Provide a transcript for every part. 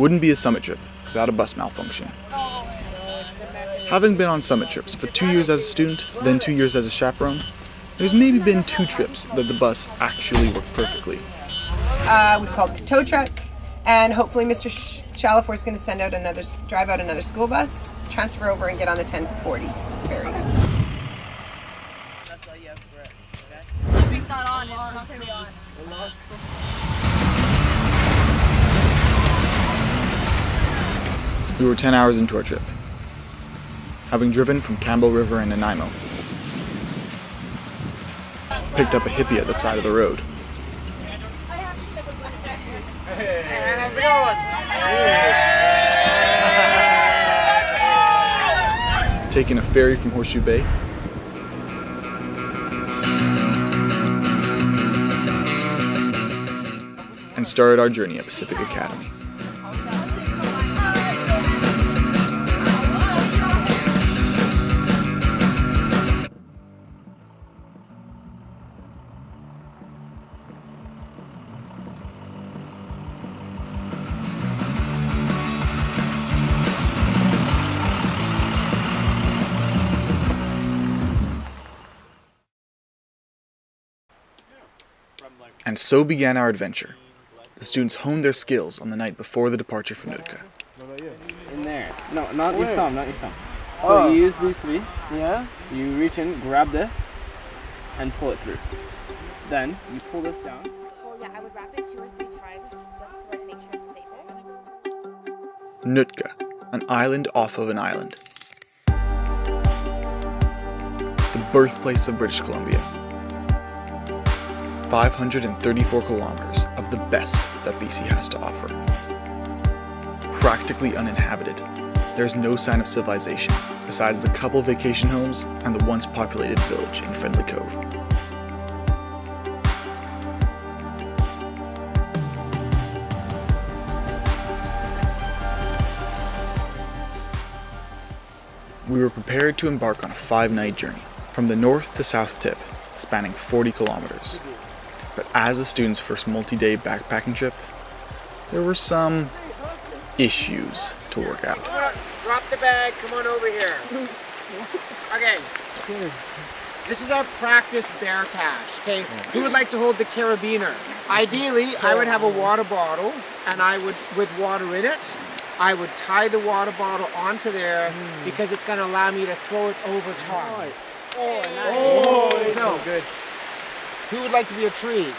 wouldn't be a summit trip without a bus malfunction. Having been on summit trips for 2 years as a student, then 2 years as a chaperone, there's maybe been 2 trips that the bus actually worked perfectly. We've called the tow truck, and hopefully Mr. Shalafor is going to drive out another school bus, transfer over and get on the 1040 ferry. It's not on, it's not going to be on. We were 10 hours into our trip, having driven from Campbell River and Nanaimo. Picked up a hippie at the side of the road. Hey, man, how's it going? Taking a ferry from Horseshoe Bay. And started our journey at Pacific Academy. And so began our adventure. The students honed their skills on the night before the departure for Nootka. In there. No, not your thumb, not your thumb. So you use these 3. Yeah. You reach in, grab this, and pull it through. Then you pull this down. Well, yeah, I would wrap it 2 or 3 times just to make sure it's stable. Nootka, an island off of an island. The birthplace of British Columbia. 534 kilometers of the best that BC has to offer. Practically uninhabited, there is no sign of civilization besides the couple vacation homes and the once populated village in Friendly Cove. We were prepared to embark on a 5-night journey from the north to south tip, spanning 40 kilometers. But as the students' first multi-day backpacking trip, there were some issues to work out. Drop the bag, come on over here. Okay. This is our practice bear cache, okay? Who would like to hold the carabiner? Ideally, I would have a water bottle, and I would, with water in it, I would tie the water bottle onto there because it's going to allow me to throw it over top. Oh, nice. So good. Who would like to be a tree?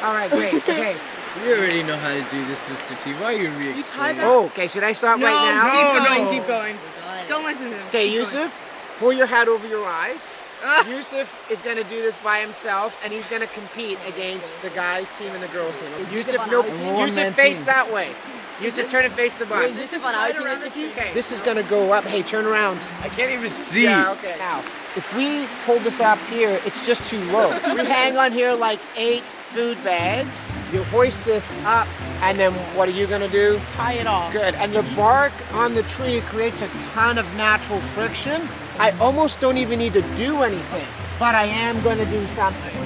All right, great. Okay. We already know how to do this, Mr. T. Why are you re-explaining? Oh, okay. Should I stop right now? Keep going. Don't listen to him. Okay, Yusuf, pull your hat over your eyes. Yusuf is going to do this by himself, and he's going to compete against the guys' team and the girls' team. Yusuf, Yusuf, face that way. Yusuf, turn and face the bus. Okay. This is going to go up. Hey, turn around. I can't even see. Yeah, okay. Now, if we pull this up here, it's just too low. We hang on here like 8 food bags. You hoist this up, and then what are you going to do? Tie it off. Good. And the bark on the tree creates a ton of natural friction. I almost don't even need to do anything, but I am going to do something.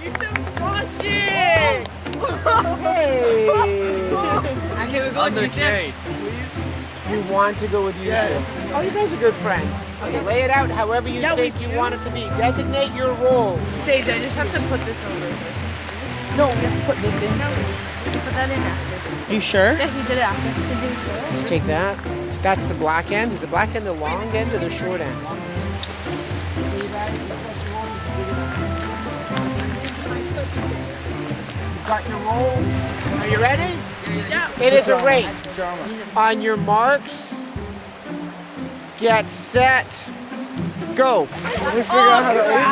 You can watch it! Hey! Okay, we're going to Okay. You want to go with Yusuf? Yes. Oh, you guys are good friends. Okay, lay it out however you think you want it to be. Designate your roles. Sage, I just have to put this over first. No, we have to put this in. No, put that in after. Are you sure? Yeah, he did it after. Just take that. That's the black end. Is the black end the long end or the short end? You've got your rolls. Are you ready? Yeah. It is a race. On your marks, get set, go. Good, grab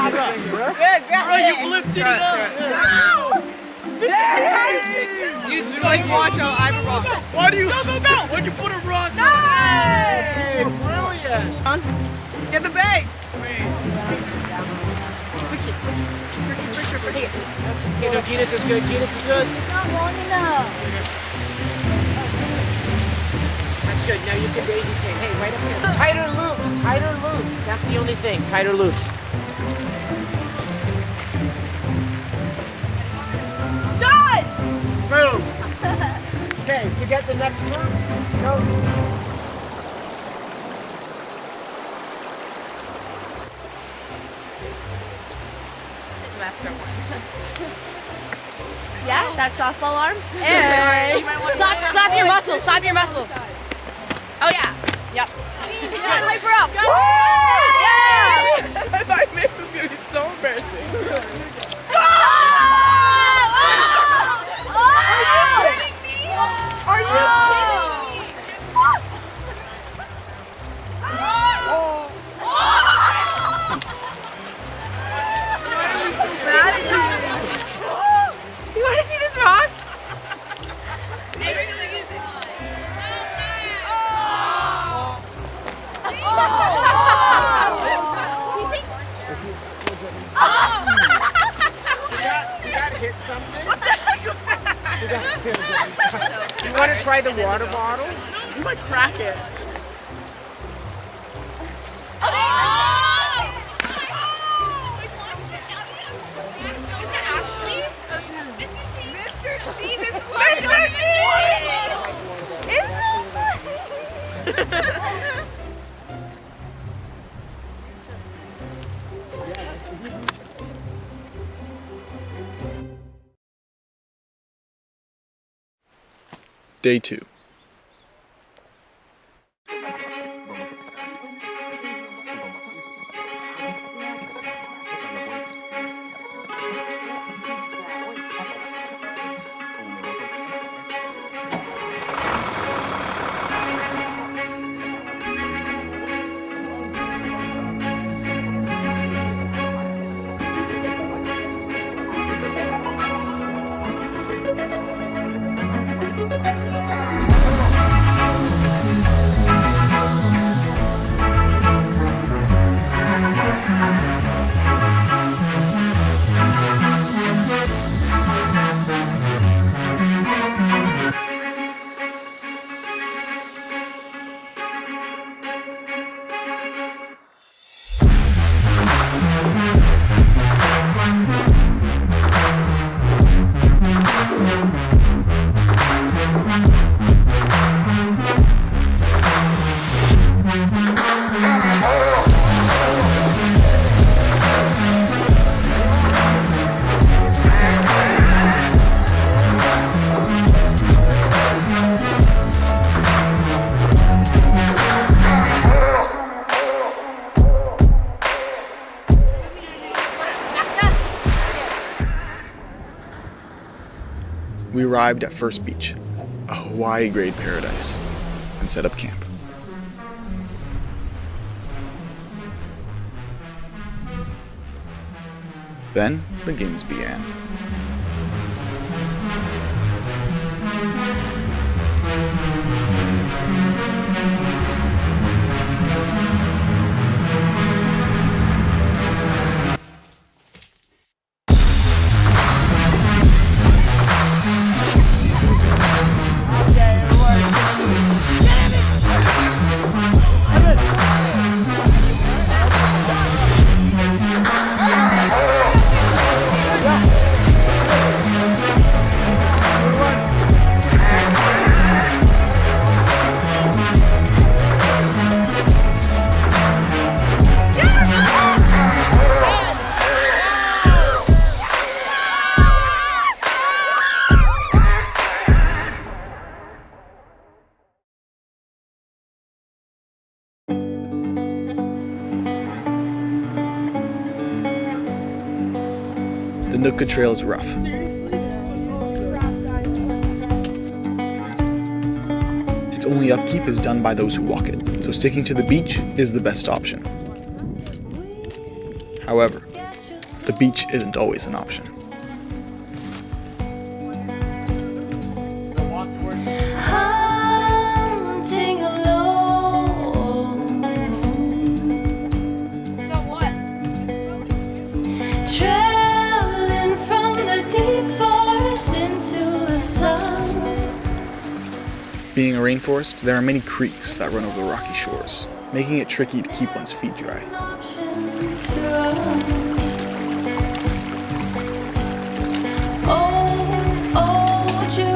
it. You lifted it up. You like watch out, I'm a rock. Why do you? Go! Why'd you put a rock? Hey, brilliant. Get the bag. Okay, no, Genus is good. Genus is good. It's not long enough. That's good. Now you can daisy chain. Hey, right up here. Tighter loops. Tighter loops. That's the only thing. Tighter loops. Done! Boom. Okay, forget the next groups. Go. Yeah, that softball arm. And slap your muscles. Slap your muscles. Oh yeah. Yep. Good. Hype her up. Yeah. If I miss, it's gonna be so embarrassing. Are you kidding me? You want to see this rock? Did that hit something? What the heck was that? You want to try the water bottle? You might crack it. Day 2. We arrived at First Beach, a Hawaii-grade paradise, and set up camp. Then the games began. The Nootka trail is rough. Its only upkeep is done by those who walk it, so sticking to the beach is the best option. However, the beach isn't always an option. Being a rainforest, there are many creeks that run over the rocky shores, making it tricky to keep one's feet dry. Oh, would you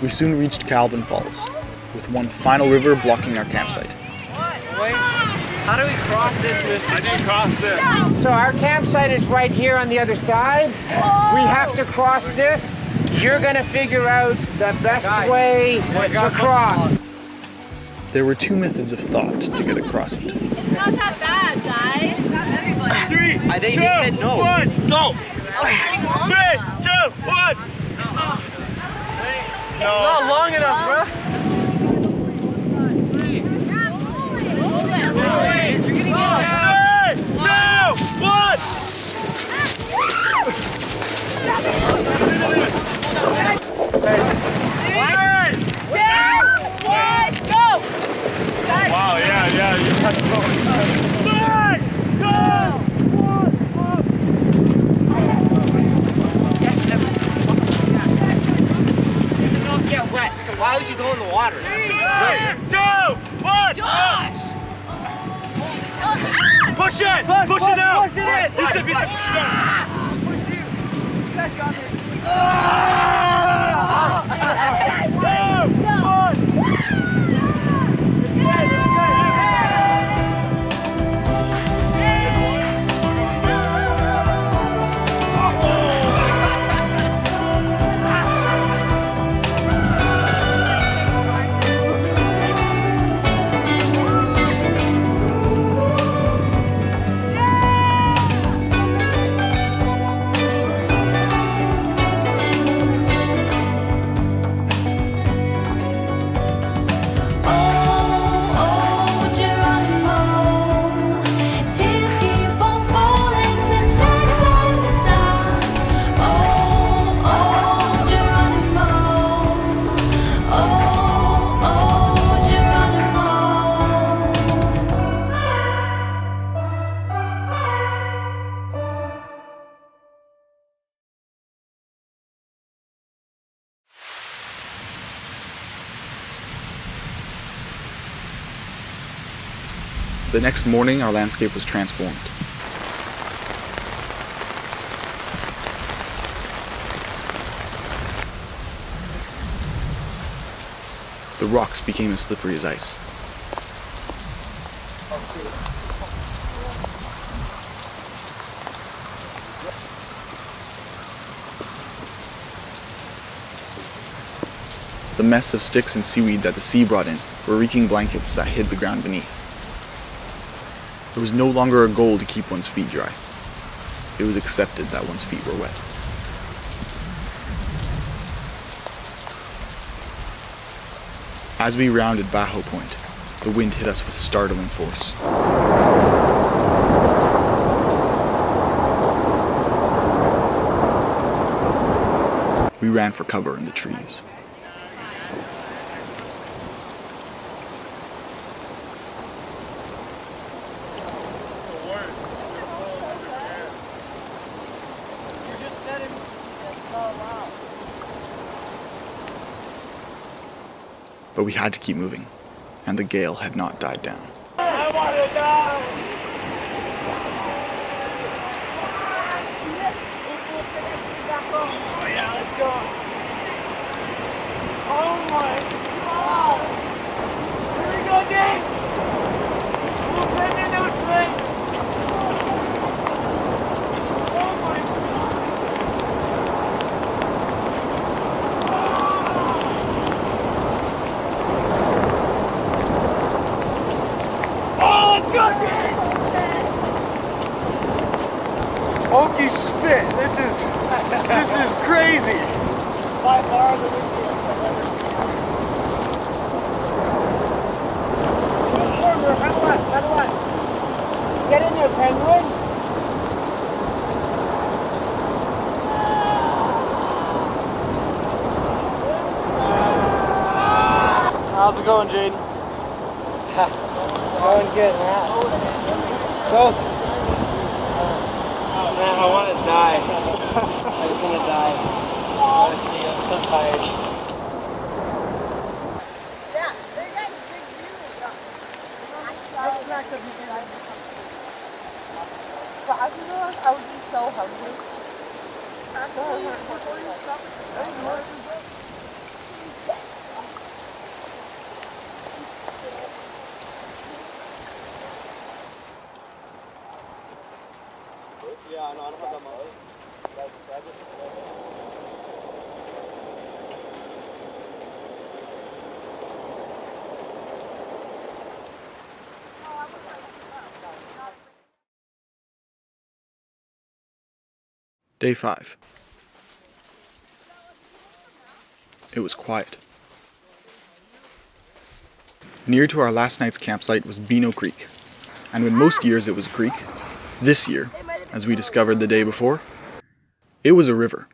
We soon reached Calvin Falls, with one final river blocking our campsite. Wait, how do we cross this, mister? I didn't cross this. So our campsite is right here on the other side. We have to cross this. You're gonna figure out the best way to cross. There were two methods of thought to get across it. It's not that bad, guys. Three, I think he said no. 2, 1, go! 3, 2, 1. Not long enough, bro. 3, 2, 1. Wow, yeah, you got to go. 3, 2, 1. Yes, you don't get wet, so why would you go in the water? 3, 2, 1. Josh! Push it! Push it out! Push it in! Push it! The next morning, our landscape was transformed. The rocks became as slippery as ice. The mess of sticks and seaweed that the sea brought in were reeking blankets that hid the ground beneath. It was no longer a goal to keep one's feet dry. It was accepted that one's feet were wet. As we rounded Bajo Point, the wind hit us with startling force. We ran for cover in the trees. But we had to keep moving, and the gale had not died down. I want to die! Oh yeah, let's go! Oh my God! Here we go, Dave! We'll send in those things! Oh my God! Okie spit. This is crazy. By far the windiest I've ever seen. How do I? Get in there, penguin. How's it going, Jaden? Going good, man. Go. Man, I want to die. I just want to die. Honestly, I'm so tired. Yeah, they got a big view. I would be so hungry. Yeah, no, I don't have that much. Day 5. It was quiet. Near to our last night's campsite was Beano Creek, and when most years it was a creek, this year, as we discovered the day before, it was a river.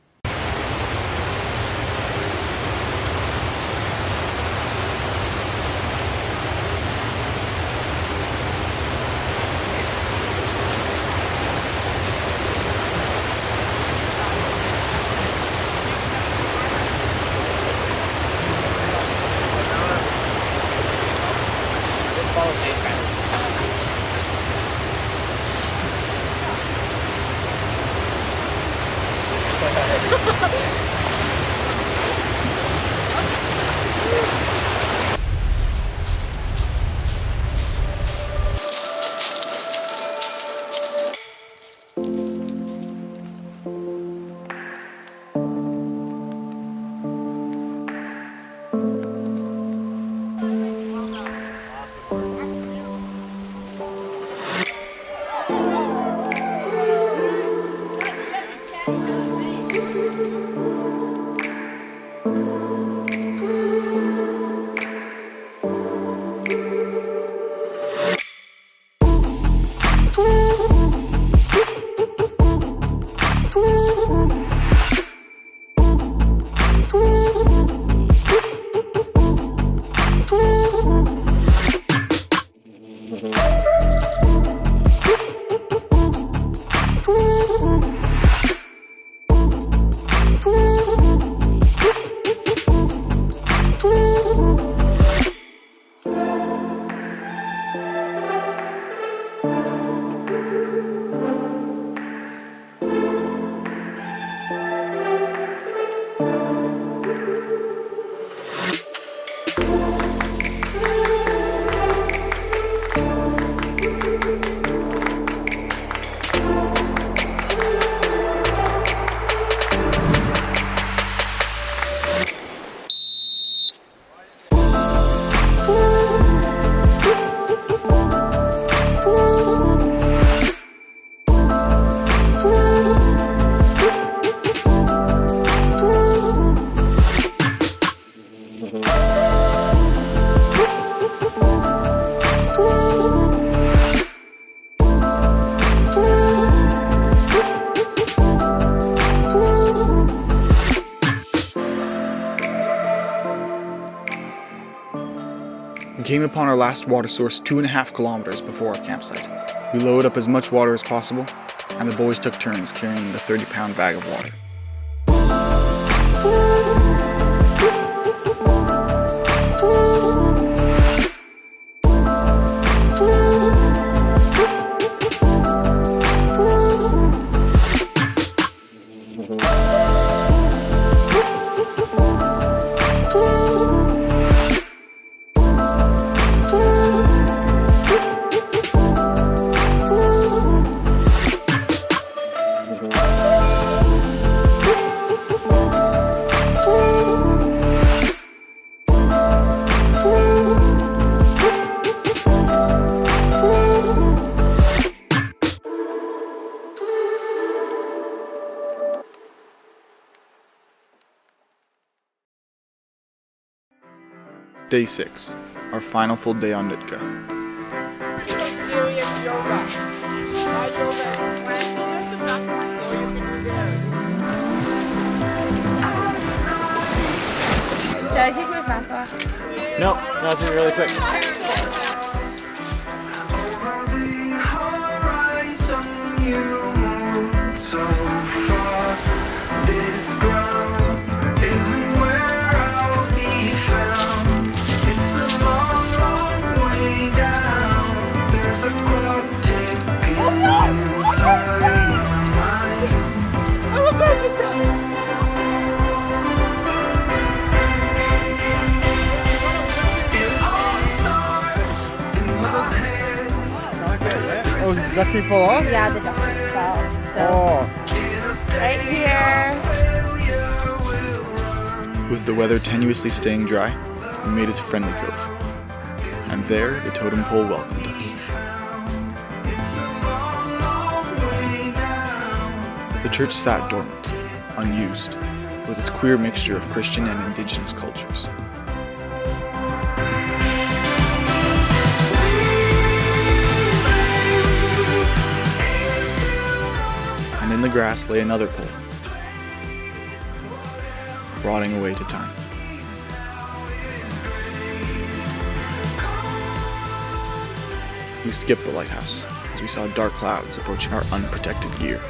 We came upon our last water source 2.5 kilometers before our campsite. We loaded up as much water as possible, and the boys took turns carrying the 30-pound bag of water. Day 6, our final full day on Nootka. It's like serious yoga. Not yoga. Should I take my back off? No, that's it really quick. Oh, is the duct tape fall off? Yeah, the duct tape fell. so right here. With the weather tenuously staying dry, we made it to Friendly Cove. And there, the totem pole welcomed us. The church sat dormant, unused, with its queer mixture of Christian and indigenous cultures. And in the grass lay another pole, rotting away to time. We skipped the lighthouse as we saw dark clouds approaching our unprotected gear.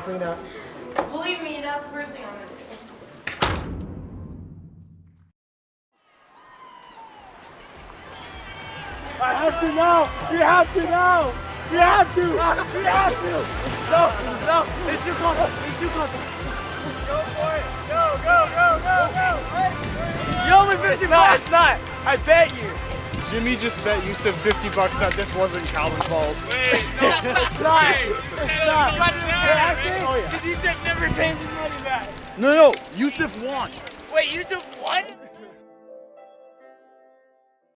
Clean up. Believe me, that's the first thing I'm gonna do. I have to now! We have to now! We have to! We have to! No! It's too close! It's too close! Go for it! Go! You only 50 bucks! It's not! I bet you! Jimmy just bet you said $50 that this wasn't Calvin Falls. Wait, no, it's not! It's not! Because you said never pay me money back! No, Yusuf won. Wait, Yusuf won?